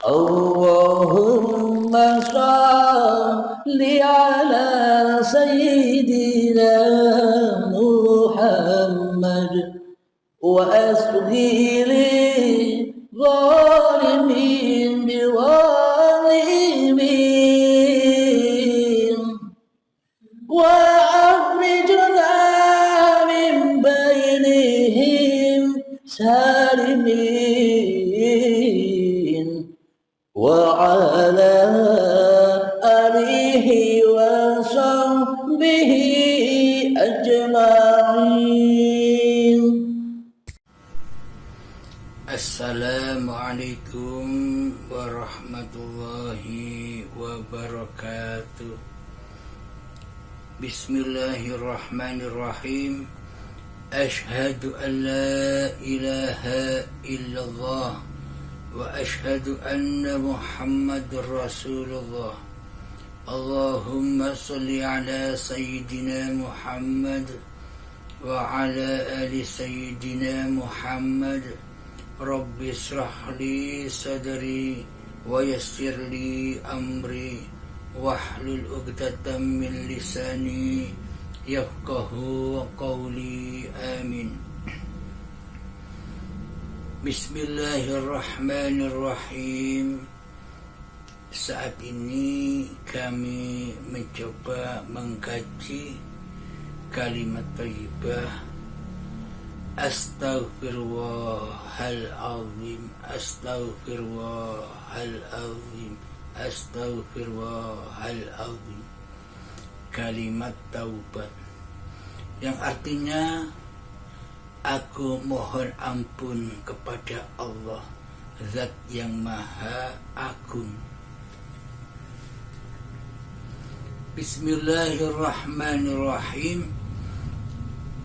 Allahumma shalli ala sayyidina Muhammad wa asghiri zalimin biwalimin wa akhrijna min bainihim salimin wa ala alihi wa sahbihi ajma'in. Assalamualaikum warahmatullahi wabarakatuh. Bismillahirrahmanirrahim. Ashhadu an la ilaha illallah wa ashhadu anna Muhammadur Rasulullah. Allahumma salli ala sayyidina Muhammad wa ala ali sayyidina Muhammad. Rabbi shrah li sadri wa yassir li amri wahlul 'uqdatam min lisani yafqahu qawli. Amin. Bismillahirrahmanirrahim. Saat ini kami mencoba mengkaji kalimat thayyibah Astaghfirullahalazim, astaghfirullahalazim, astaghfirullahalazim. Kalimat taubat yang artinya aku mohon ampun kepada Allah, Zat yang Maha Agung. Bismillahirrahmanirrahim.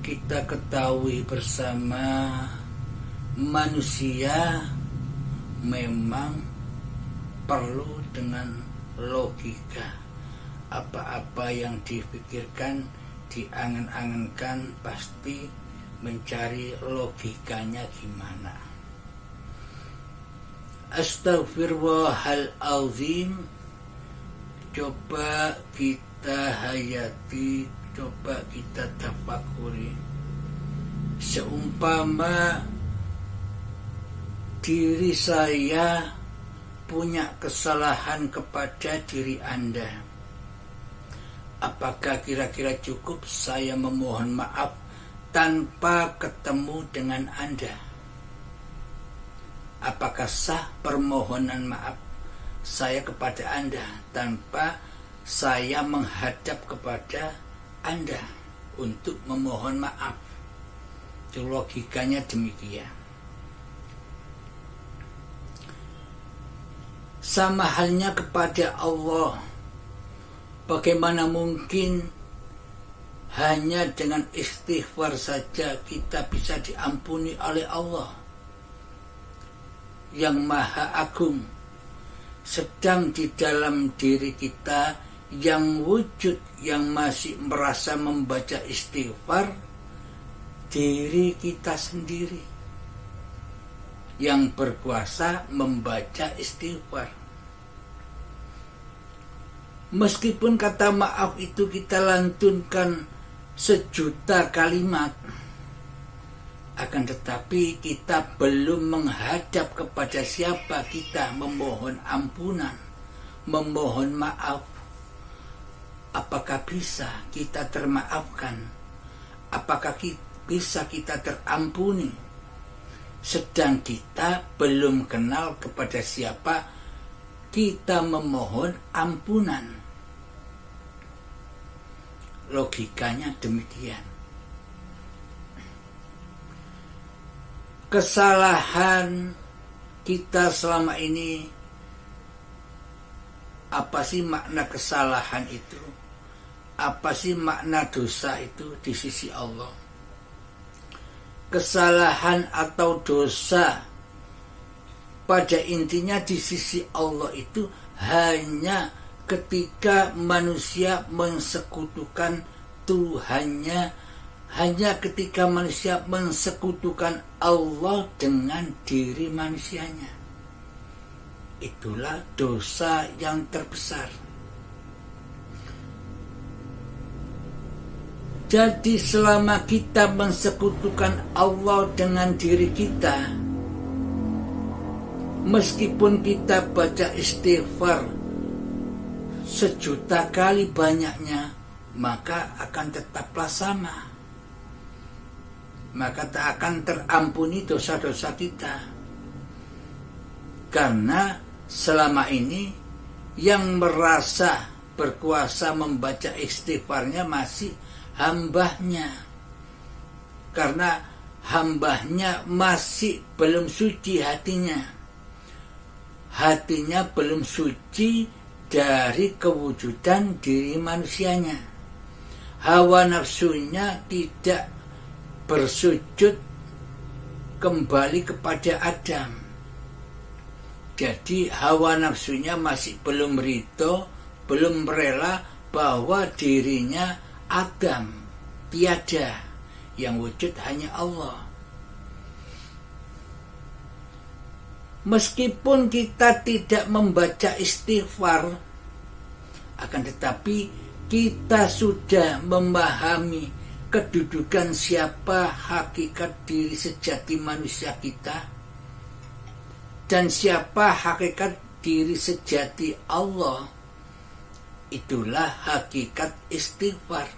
Kita ketahui bersama manusia memang perlu dengan logika. Apa-apa yang dipikirkan, diangan-angankan pasti mencari logikanya gimana. Astaghfirullahalazim. Coba kita hayati, coba kita tafakuri. Seumpama diri saya punya kesalahan kepada diri Anda, apakah kira-kira cukup saya memohon maaf tanpa ketemu dengan Anda? Apakah sah permohonan maaf saya kepada Anda tanpa saya menghadap kepada Anda untuk memohon maaf? Itu logikanya demikian. Sama halnya kepada Allah. Bagaimana mungkin hanya dengan istighfar saja kita bisa diampuni oleh Allah yang Maha Agung, sedang di dalam diri kita yang wujud, yang masih merasa membaca istighfar, diri kita sendiri yang berkuasa membaca istighfar. Meskipun kata maaf itu kita lantunkan 1.000.000 kalimat, akan tetapi kita belum menghadap kepada siapa kita memohon ampunan, memohon maaf. Apakah bisa kita termaafkan? Apakah bisa kita terampuni? Sedang kita belum kenal kepada siapa kita memohon ampunan. Logikanya demikian. Kesalahan kita selama ini, apa sih makna kesalahan itu? Apa sih makna dosa itu di sisi Allah? Kesalahan atau dosa pada intinya di sisi Allah itu hanya ketika manusia mensekutukan Tuhannya, hanya ketika manusia mensekutukan Allah dengan diri manusianya. itulah dosa yang terbesar. Jadi selama kita mensekutukan Allah dengan diri kita, meskipun kita baca istighfar sejuta kali banyaknya, maka akan tetaplah sama. Maka tak akan terampuni dosa-dosa kita. Karena selama ini yang merasa berkuasa membaca istighfarnya masih hambanya. Karena hambanya masih belum suci hatinya. Hatinya belum suci dari kewujudan diri manusianya. Hawa nafsunya tidak bersujud kembali kepada Adam. Jadi hawa nafsunya masih belum ridho, belum rela bahwa dirinya Adam, tiada, yang wujud hanya Allah. Meskipun kita tidak membaca istighfar, akan tetapi kita sudah memahami kedudukan siapa hakikat diri sejati manusia kita dan siapa hakikat diri sejati Allah. Itulah hakikat istighfar.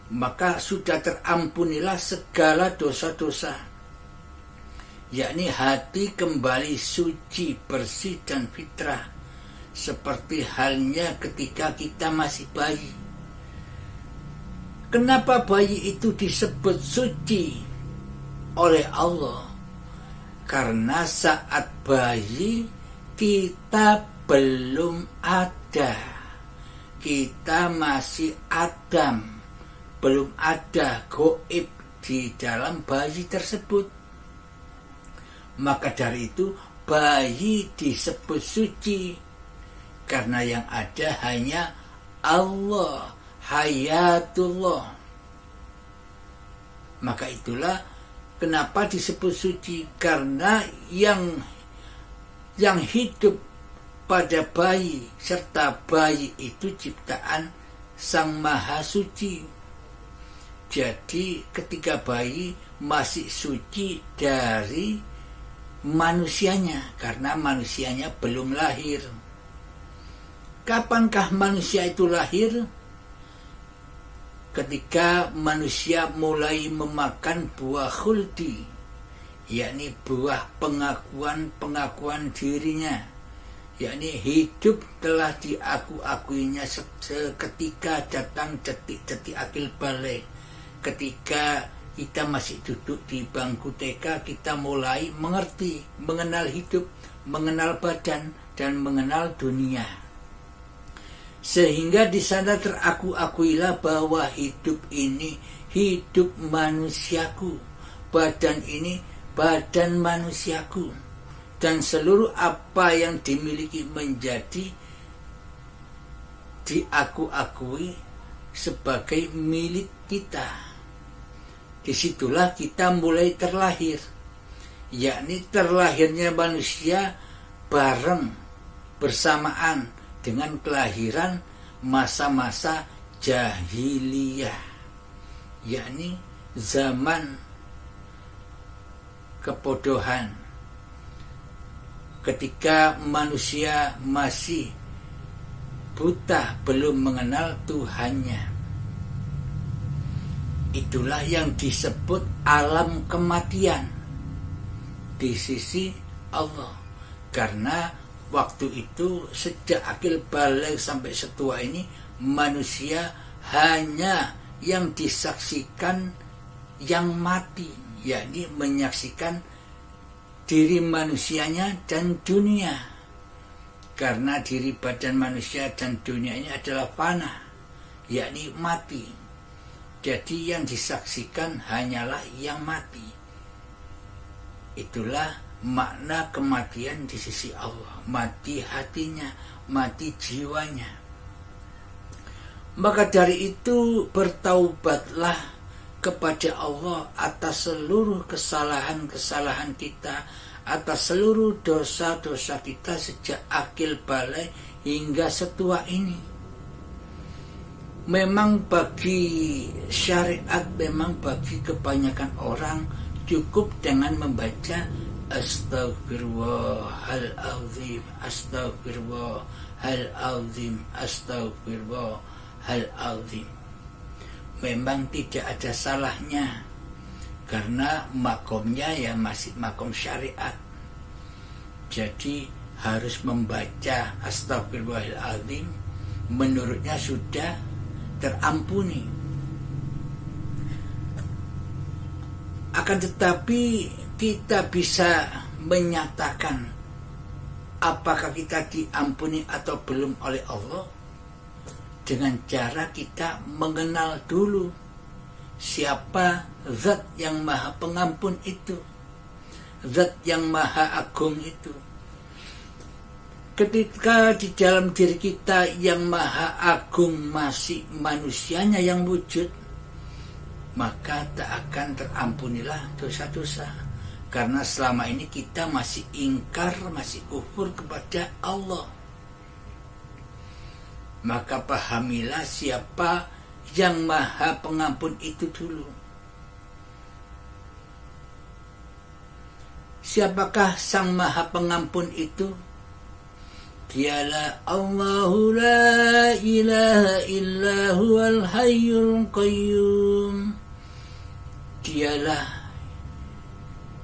Maka sudah terampunilah segala dosa-dosa, yakni hati kembali suci, bersih dan fitrah, seperti halnya ketika kita masih bayi. Kenapa bayi itu disebut suci oleh Allah? Karena saat bayi kita belum ada, kita masih Adam, belum ada goib di dalam bayi tersebut. Maka dari itu bayi disebut suci, karena yang ada hanya Allah, hayatullah. Maka itulah kenapa disebut suci, karena yang hidup pada bayi serta bayi itu ciptaan Sang Maha Suci. Jadi ketika bayi masih suci dari manusianya, karena manusianya belum lahir. Kapankah manusia itu lahir? Ketika manusia mulai memakan buah khuldi, yakni buah pengakuan dirinya, yakni hidup telah diaku-akuinya seketika datang detik-detik akil balik. Ketika kita masih duduk di bangku TK, kita mulai mengerti, mengenal hidup, mengenal badan, dan mengenal dunia. Sehingga di sana teraku-akuilah bahwa hidup ini hidup manusiaku, badan ini badan manusiaku, dan seluruh apa yang dimiliki menjadi diaku-akui sebagai milik kita. Disitulah kita mulai terlahir, yakni terlahirnya manusia bareng bersamaan dengan kelahiran masa-masa jahiliyah, yakni zaman kebodohan, ketika manusia masih buta, belum mengenal Tuhannya. Itulah yang disebut alam kematian di sisi Allah. Karena waktu itu sejak akil balik sampai setua ini, manusia hanya yang disaksikan yang mati, yakni menyaksikan diri manusianya dan dunia. Karena diri badan manusia dan dunia ini adalah fana, yakni mati. Jadi yang disaksikan hanyalah yang mati. Itulah makna kematian di sisi Allah. Mati hatinya, mati jiwanya. Maka dari itu bertaubatlah kepada Allah atas seluruh kesalahan-kesalahan kita, atas seluruh dosa-dosa kita sejak akil balai hingga setua ini. Memang bagi syariat, memang bagi kebanyakan orang cukup dengan membaca Astaghfirullahaladzim, Astaghfirullahaladzim, Astaghfirullahaladzim. Memang tidak ada salahnya, karena makomnya ya masih makom syariat. Jadi harus membaca Astaghfirullahaladzim, menurutnya sudah terampuni. Akan tetapi kita bisa menyatakan apakah kita diampuni atau belum oleh Allah dengan cara kita mengenal dulu siapa Zat yang Maha Pengampun itu, Zat yang Maha Agung itu. Ketika di dalam diri kita yang Maha Agung masih manusianya yang wujud, maka tak akan terampunilah dosa-dosa. Karena selama ini kita masih ingkar, masih kufur kepada Allah. Maka pahamilah siapa yang Maha Pengampun itu dulu. Siapakah Sang Maha Pengampun itu? Dialah Allahu la ilaha illa huwal hayyul qayyum. Dialah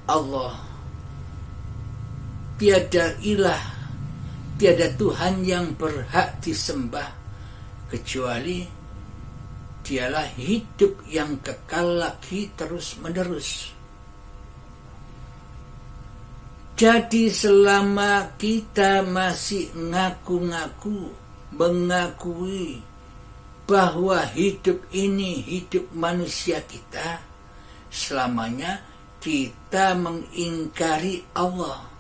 Allah. Tiada ilah, tiada Tuhan yang berhak disembah kecuali Dialah hidup yang kekal lagi terus menerus. Jadi selama kita masih mengakui bahwa hidup ini hidup manusia kita, selamanya kita mengingkari Allah.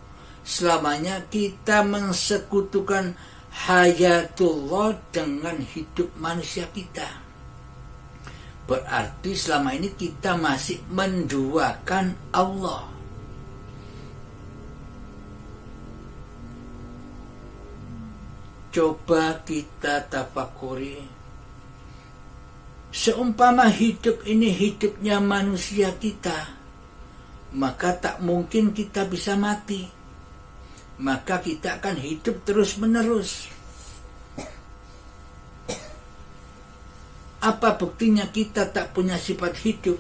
Selamanya kita mensekutukan hayatullah dengan hidup manusia kita. Berarti selama ini kita masih menduakan Allah. Coba kita tafakuri. Seumpama hidup ini hidupnya manusia kita, maka tak mungkin kita bisa mati. Maka kita akan hidup terus menerus. Apa buktinya kita tak punya sifat hidup?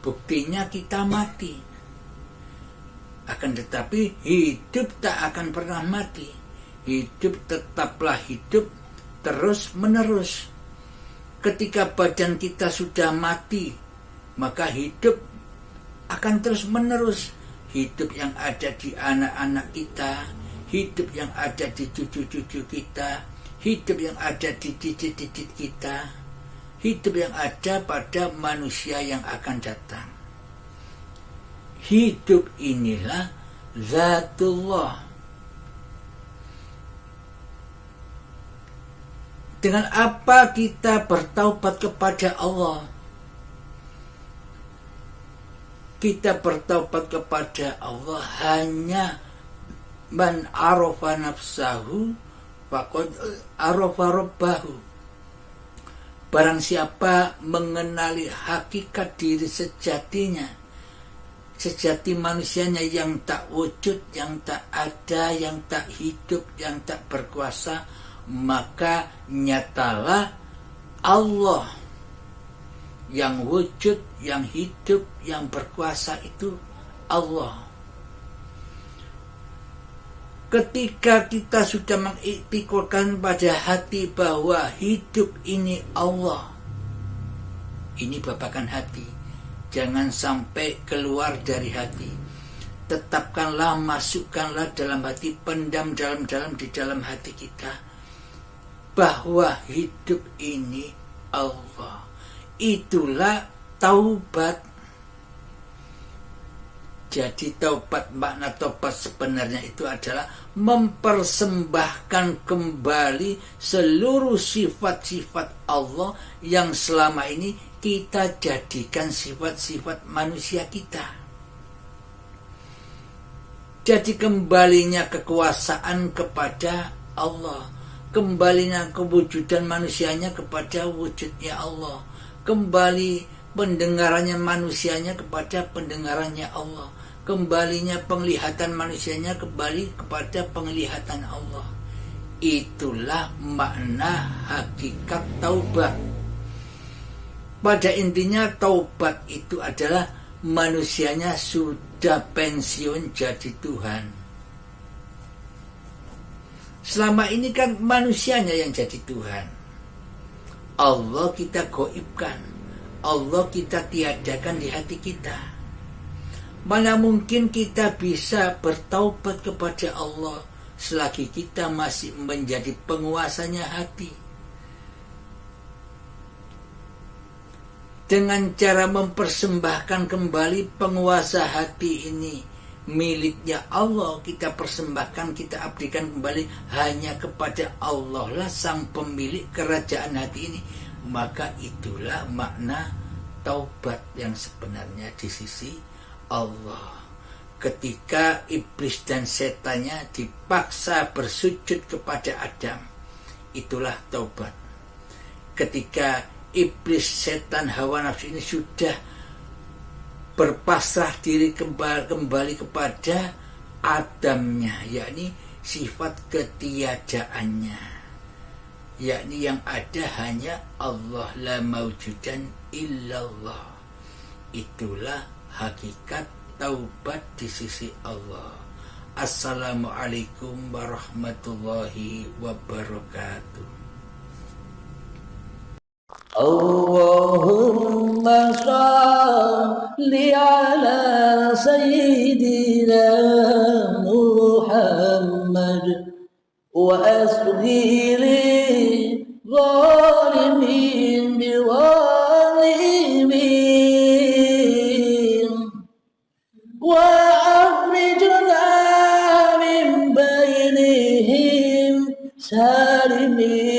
Buktinya kita mati. Akan tetapi hidup tak akan pernah mati. Hidup tetaplah hidup terus menerus. Ketika badan kita sudah mati, maka hidup akan terus menerus. Hidup yang ada di anak-anak kita, hidup yang ada di cucu-cucu kita, hidup yang ada di cicit-cicit kita, hidup yang ada pada manusia yang akan datang. Hidup inilah Zatullah. Dengan apa kita bertaubat kepada Allah? Kita bertaubat kepada Allah hanya man arafa nafsahu faqad arafa rabbahu. Barang siapa mengenali hakikat diri sejatinya, sejati manusianya yang tak wujud, yang tak ada, yang tak hidup, yang tak berkuasa, maka nyatalah Allah yang wujud, yang hidup, yang berkuasa itu Allah. Ketika kita sudah mengiktiqadkan pada hati bahwa hidup ini Allah, ini babakan hati, jangan sampai keluar dari hati. Tetapkanlah, masukkanlah dalam hati, pendam dalam-dalam di dalam hati kita bahwa hidup ini Allah. Itulah taubat. Jadi taubat, makna taubat sebenarnya itu adalah mempersembahkan kembali seluruh sifat-sifat Allah yang selama ini kita jadikan sifat-sifat manusia kita. Jadi kembalinya kekuasaan kepada Allah, kembalinya kewujudan manusianya kepada wujudnya Allah, kembali pendengarannya manusianya kepada pendengarannya Allah, kembalinya penglihatan manusianya kembali kepada penglihatan Allah. Itulah makna hakikat taubat. Pada intinya taubat itu adalah manusianya sudah pensiun jadi Tuhan. Selama ini kan manusianya yang jadi Tuhan. Allah kita gaibkan, Allah kita tiadakan di hati kita. Mana mungkin kita bisa bertaubat kepada Allah selagi kita masih menjadi penguasanya hati. Dengan cara mempersembahkan kembali penguasa hati ini miliknya Allah, kita persembahkan, kita abdikan kembali hanya kepada Allah lah sang pemilik kerajaan hati ini. Maka itulah makna taubat yang sebenarnya di sisi Allah. Ketika iblis dan setannya dipaksa bersujud kepada Adam, itulah taubat. Ketika iblis, setan, hawa nafsu ini sudah berpasrah diri kembali kepada Adamnya, yakni sifat ketiadaannya, yakni yang ada hanya Allah, la maujudan illallah. Itulah hakikat taubat di sisi Allah. Assalamualaikum warahmatullahi wabarakatuh. Allahumma salli ala sayyidina Muhammad wa asghiri zalimin biwalimin wa akhrijna min bainihim salimin